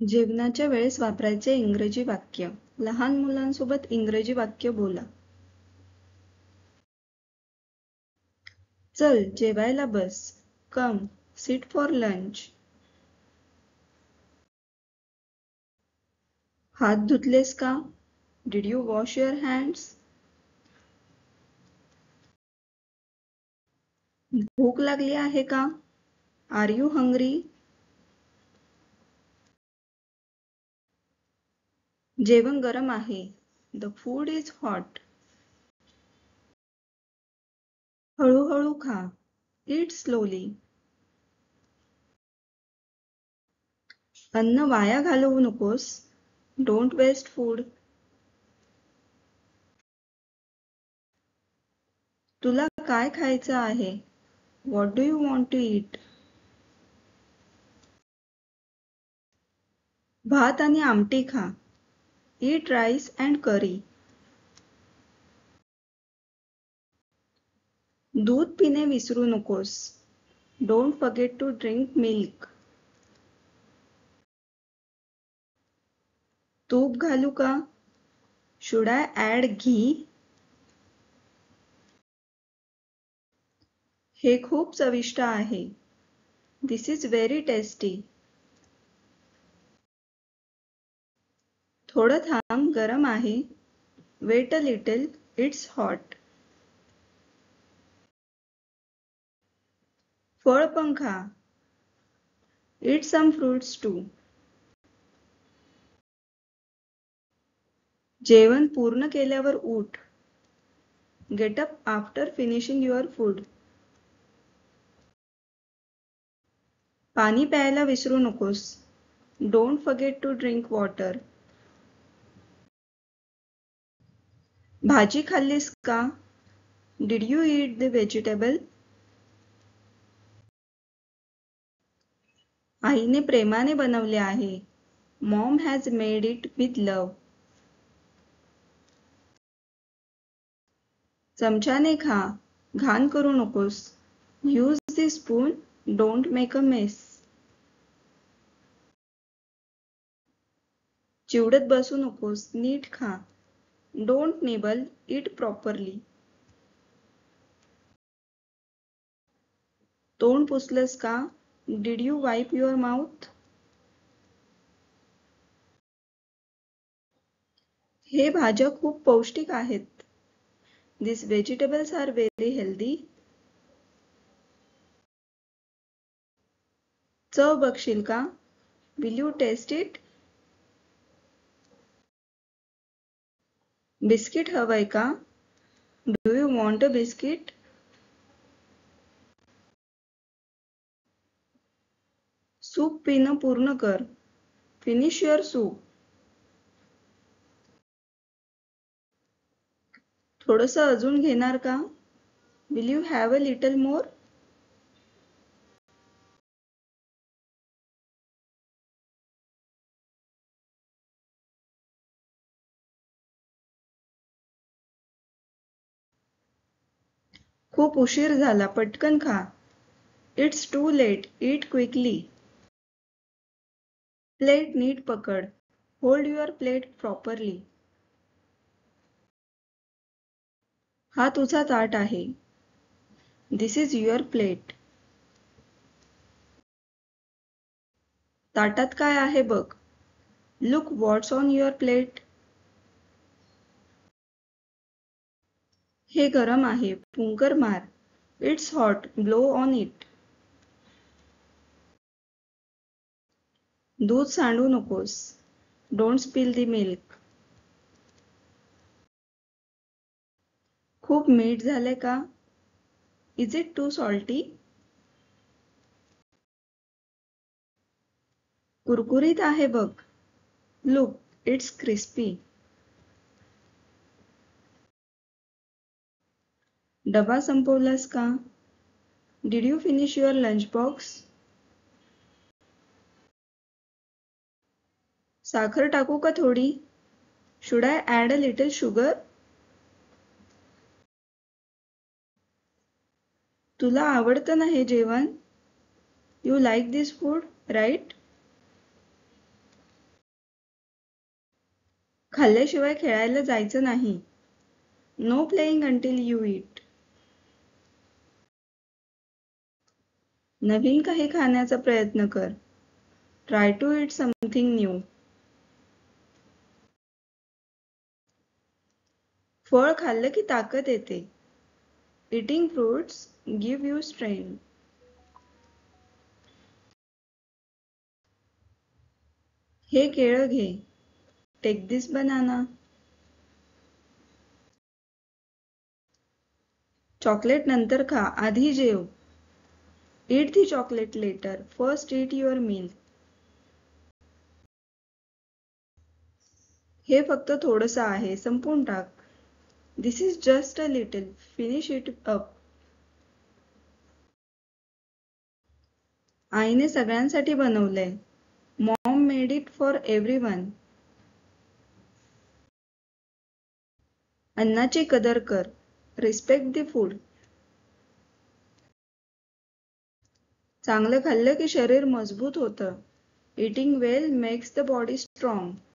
जेवणाच्या वेळेस वापरायचे इंग्रजी वाक्य. लहान मुलांसोबत इंग्रजी वाक्य बोला. चल जेवायला बस. Come sit for lunch. हात धुतलेस का? Did you wash your hands? भूक लागली आहे का? Are you hungry? जेवण गरम आहे. The food is hot. हळूहळू खा. Eat slowly. अन्न वाया घालवू नकोस. Don't waste food. तुला काय खायचं आहे? What do you want to eat? भात आणि आमटी खा. Eat rice and curry. दूध पिणे विसरू नकोस. Don't forget to drink milk. तूप घालू का? Should I add ghee? हे खूप चविष्ट आहे. This is very tasty. थोडं थांब, गरम आहे. Wait a little, it's hot. फळ पण खा. Eat some fruits too. जेवण पूर्ण केल्यावर उठ. Get up after finishing your food. पाणी प्यायला विसरू नकोस. Don't forget to drink water. भाजी खाल्लीस का? Did you eat the vegetable? आईने प्रेमाने बनवले आहे. Mom has made it with love. चमच्याने खा. घाण करू नकोस. Use the spoon. Don't make a mess. चिवडत बसू नकोस. नीट खा. Don't nibble. Eat properly. तोंड पुसलंस का? Did you wipe your mouth? हे भाज्या खूप पौष्टिक आहेत. These vegetables are very healthy. चव बघशील का? Will you taste it? Biscuit हवंय का? Do you want a biscuit? Soup पिणं पूर्ण कर. Finish your soup. थोडंसं अजून घेणार का? Will you have a little more? खूप उशीर झाला, पटकन खा. It's too late. Eat quickly. Plate नीट पकड. Hold your plate properly. हा तुझा ताट आहे. This is your plate. ताटात काय आहे बघ. Look what's on your plate. हे गरम आहे. फुंकर मार. It's hot. Blow on it. दूध सांडू नकोस. Don't spill the milk. खूप मीठ झाले का? Is it too salty? कुरकुरीत आहे बघ. Look, it's crispy. डबा संपवलास का? Did you finish your lunch box? साखर टाकू का थोडी? Should I add a little sugar? तुला आवडतं ना हे जेवण? You like this food, right? खाल्ल्याशिवाय खेळायला जायचं नाही. No playing until you eat. नवीन काही खाण्याचा प्रयत्न कर. Try to eat something new. फळ खाल्लं की ताकद येते. Eating fruits give you strength. हे केळं घे. Take this banana. चॉकलेट नंतर खा, आधी जेव. Eat the chocolate later. First eat your meal. हे फक्त थोडंसं आहे, संपवून टाक. This is just a little. Finish it up. आईने सगळ्यांसाठी बनवलंय. Mom made it for everyone. अन्नाची कदर कर. Respect the food. चांगलं खाल्लं की शरीर मजबूत होतं. Eating well makes the body strong.